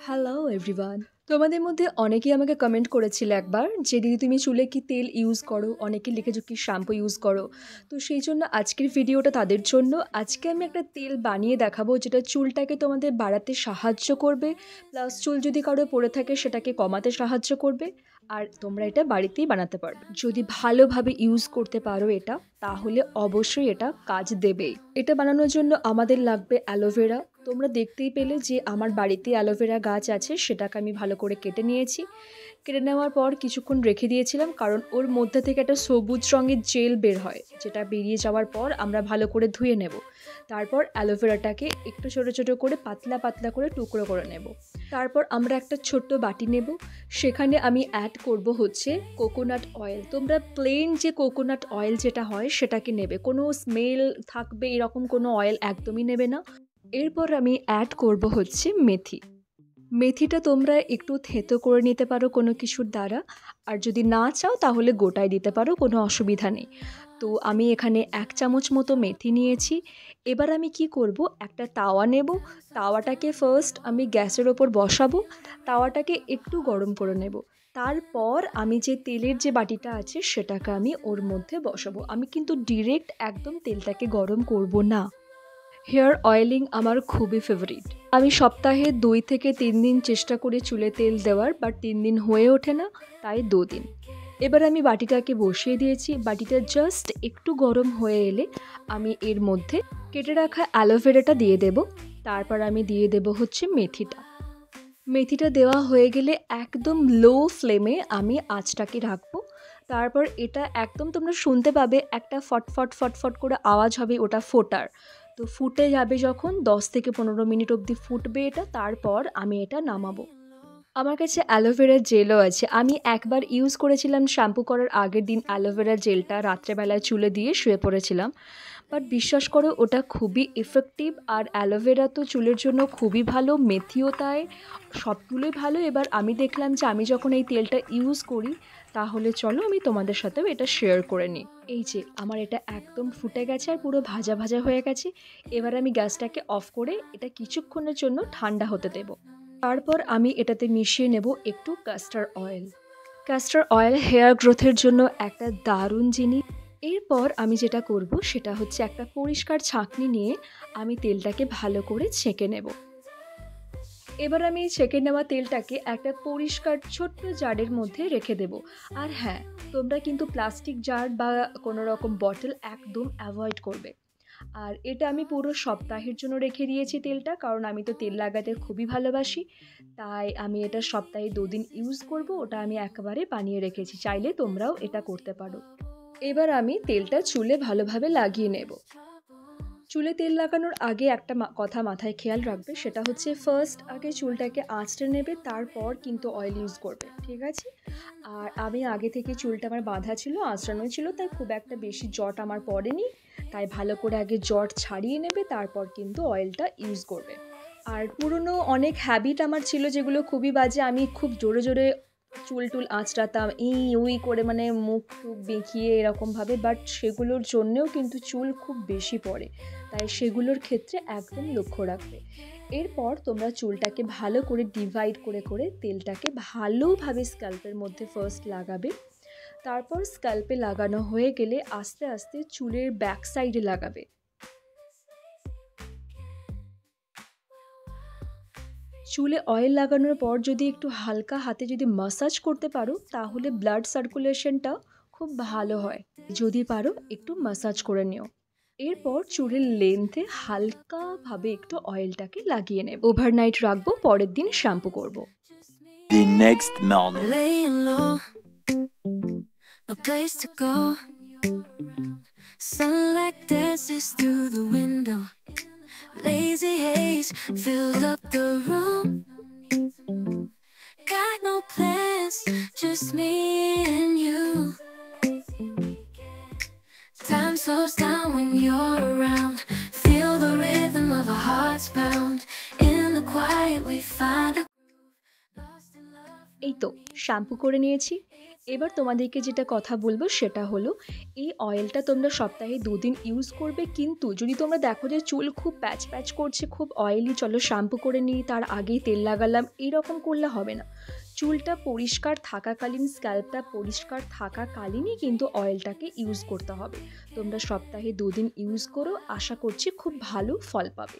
Hello everyone. তোমাদের মধ্যে অনেকেই আমাকে কমেন্ট করেছিলে একবার যে দিদি তুমি চুলে কি তেল ইউজ করো, অনেকে লিখেছো কি শ্যাম্পু ইউজ করো। তো সেই জন্য আজকের ভিডিওটা তাদের জন্য। আজকে আমি একটা তেল বানিয়ে দেখাবো যেটা চুলটাকে তোমাদের বাড়াতে সাহায্য করবে, প্লাস চুল যদি কারো পড়ে থাকে সেটাকে কমাতে সাহায্য করবে। আর তোমরা এটা বাড়িতেই বানাতে পারবে যদি ভালোভাবে ইউজ করতে পারো এটা, তাহলে অবশ্যই এটা কাজ দেবেই। এটা বানানোর জন্য আমাদের লাগবে অ্যালোভেরা। তোমরা দেখতেই পেলে যে আমার বাড়িতে অ্যালোভেরা গাছ আছে, সেটাকে আমি ভালো করে কেটে নিয়েছি। কেটে নেওয়ার পর কিছুক্ষণ রেখে দিয়েছিলাম, কারণ ওর মধ্যে থেকে একটা সবুজ রঙের জেল বের হয়, যেটা বেরিয়ে যাওয়ার পর আমরা ভালো করে ধুয়ে নেব। তারপর অ্যালোভেরাটাকে একটু ছোটো ছোটো করে পাতলা পাতলা করে টুকরো করে নেব। তারপর আমরা একটা ছোট্ট বাটি নেব, সেখানে আমি অ্যাড করব হচ্ছে কোকোনাট অয়েল। তোমরা প্লেন যে কোকোনাট অয়েল যেটা হয় সেটাকে নেবে, কোনো স্মেল থাকবে এরকম কোনো অয়েল একদমই নেবে না। এরপর আমি অ্যাড করব হচ্ছে মেথি। মেথিটা তোমরা একটু থেঁতো করে নিতে পারো কোনো কিছুর দ্বারা, আর যদি না চাও তাহলে গোটায় দিতে পারো, কোনো অসুবিধা নেই। তো আমি এখানে 1 চামচ মতো মেথি নিয়েছি। এবার আমি কি করব, একটা তাওয়া নেব। তাওয়াটাকে ফার্স্ট আমি গ্যাসের ওপর বসাবো, তাওয়াটাকে একটু গরম করে নেব। তারপর আমি যে তেলের যে বাটিটা আছে সেটাকে আমি ওর মধ্যে বসাবো। আমি কিন্তু ডিরেক্ট একদম তেলটাকে গরম করব না। হেয়ার অয়েলিং আমার খুবই ফেভারিট। আমি সপ্তাহে 2 থেকে 3 দিন চেষ্টা করি চুলে তেল দেওয়ার, বাট 3 দিন হয়ে ওঠে না, তাই 2 দিন। এবার আমি বাটিটাকে বসিয়ে দিয়েছি। বাটিটা জাস্ট একটু গরম হয়ে এলে আমি এর মধ্যে কেটে রাখা অ্যালোভেরাটা দিয়ে দেব। তারপর আমি দিয়ে দেব হচ্ছে মেথিটা। মেথিটা দেওয়া হয়ে গেলে একদম লো ফ্লেমে আমি আঁচটাকে রাখবো। তারপর এটা একদম তোমরা শুনতে পাবে একটা ফটফট ফটফট করে আওয়াজ হবে, ওটা ফোটার। তো ফুটে যাবে যখন 10 থেকে 15 মিনিট অবধি ফুটবে এটা, তারপর আমি এটা নামাবো। আমার কাছে অ্যালোভেরার জেলও আছে। আমি একবার ইউজ করেছিলাম শ্যাম্পু করার আগের দিন অ্যালোভেরার জেলটা, রাত্রেবেলায় চুলে দিয়ে শুয়ে পড়েছিলাম। বাট বিশ্বাস করো ওটা খুবই এফেক্টিভ, আর অ্যালোভেরা তো চুলের জন্য খুবই ভালো, মেথিও তাই, সবগুলোই ভালো। এবার আমি দেখলাম যে আমি যখন এই তেলটা ইউজ করি, তাহলে চলো আমি তোমাদের সাথেও এটা শেয়ার করে নিই। এই যে আমার এটা একদম ফুটে গেছে আর পুরো ভাজা ভাজা হয়ে গেছে। এবার আমি গ্যাসটাকে অফ করে এটা কিছুক্ষণের জন্য ঠান্ডা হতে দেবো। তারপর আমি এটাতে মিশিয়ে নেব একটু castor oil. Castor oil hair গ্রোথের জন্য একটা দারুণ জিনিস। এরপর আমি যেটা করব সেটা হচ্ছে একটা পরিষ্কার ছাঁকনি নিয়ে আমি তেলটাকে ভালো করে ছেঁকে নেব। এবার আমি ছেঁকে নেওয়া তেলটাকে একটা পরিষ্কার ছোট্ট জারের মধ্যে রেখে দেব। আর হ্যাঁ, তোমরা কিন্তু প্লাস্টিক জার বা কোনো রকম বটল একদম অ্যাভয়েড করবে। আর এটা আমি পুরো সপ্তাহের জন্য রেখে দিয়েছি তেলটা, কারণ আমি তো তেল লাগাতে খুবই ভালোবাসি। তাই আমি এটা সপ্তাহে 2 দিন ইউজ করব। ওটা আমি একেবারে বানিয়ে রেখেছি, চাইলে তোমরাও এটা করতে পারো। এবার আমি তেলটা চুলে ভালোভাবে লাগিয়ে নেব। চুলে তেল লাগানোর আগে একটা কথা মাথায় খেয়াল রাখবে, সেটা হচ্ছে ফার্স্ট আগে চুলটাকে আঁচড়ে নেবে, তারপর কিন্তু অয়েল ইউজ করবে, ঠিক আছে? আর আমি আগে থেকে চুলটা আমার বাঁধা ছিল, আঁচড়ানো ছিল, তাই খুব একটা বেশি জট আমার পড়েনি। তাই ভালো করে আগে জট ছাড়িয়ে নেবে, তারপর কিন্তু অয়েলটা ইউজ করবে। আর পুরনো অনেক হ্যাবিট আমার ছিল যেগুলো খুবই বাজে। আমি খুব জোরে জোরে চুল টুল আঁচড়াতাম, উই করে, মানে মুখ টুক বেঁকিয়ে এরকমভাবে, বাট সেগুলোর জন্যেও কিন্তু চুল খুব বেশি পড়ে। তাই সেগুলোর ক্ষেত্রে একদম লক্ষ্য রাখবে। এরপর তোমরা চুলটাকে ভালো করে ডিভাইড করে করে তেলটাকে ভালোভাবে স্ক্যাল্পের মধ্যে ফার্স্ট লাগাবে। তারপর স্ক্যাল্পে লাগানো হয়ে গেলে আস্তে আস্তে চুলের ব্যাক সাইডে লাগাবে। চুলে অয়েল লাগানোর পর যদি একটু হালকা হাতে যদি মাসাজ করতে পারো, তাহলে ব্লাড সার্কুলেশনটা খুব ভালো হয়। যদি পারো একটু মাসাজ করে নিও। এরপর চুলের লেন্থে হালকাভাবে একটু অয়েলটাকে লাগিয়ে নেব। ওভারনাইট রাখবো, পরের দিন শ্যাম্পু করব। The next morning. Laying low, no place to go. Sunlight dances through the window. Lazy haze filled up the room. Got no plans, just me and you. Time slows down when you're around. Feel the rhythm of our hearts pound. In the quiet we find a এই তো shampoo করে নিয়েছি। এবার তোমাদেরকে যেটা কথা বলবো সেটা হলো, এই অয়েলটা তোমরা সপ্তাহে 2 দিন ইউজ করবে, কিন্তু যদি তোমরা দেখো যে চুল খুব প্যাচ প্যাচ করছে, খুব অয়েলি, চলো শ্যাম্পু করে নিই, তার আগেই তেল লাগালাম, এইরকম করলে হবে না। চুলটা পরিষ্কার থাকাকালীন, স্ক্যাল্পটা পরিষ্কার থাকাকালীনই কিন্তু অয়েলটাকে ইউজ করতে হবে। তোমরা সপ্তাহে 2 দিন ইউজ করো, আশা করছি খুব ভালো ফল পাবে।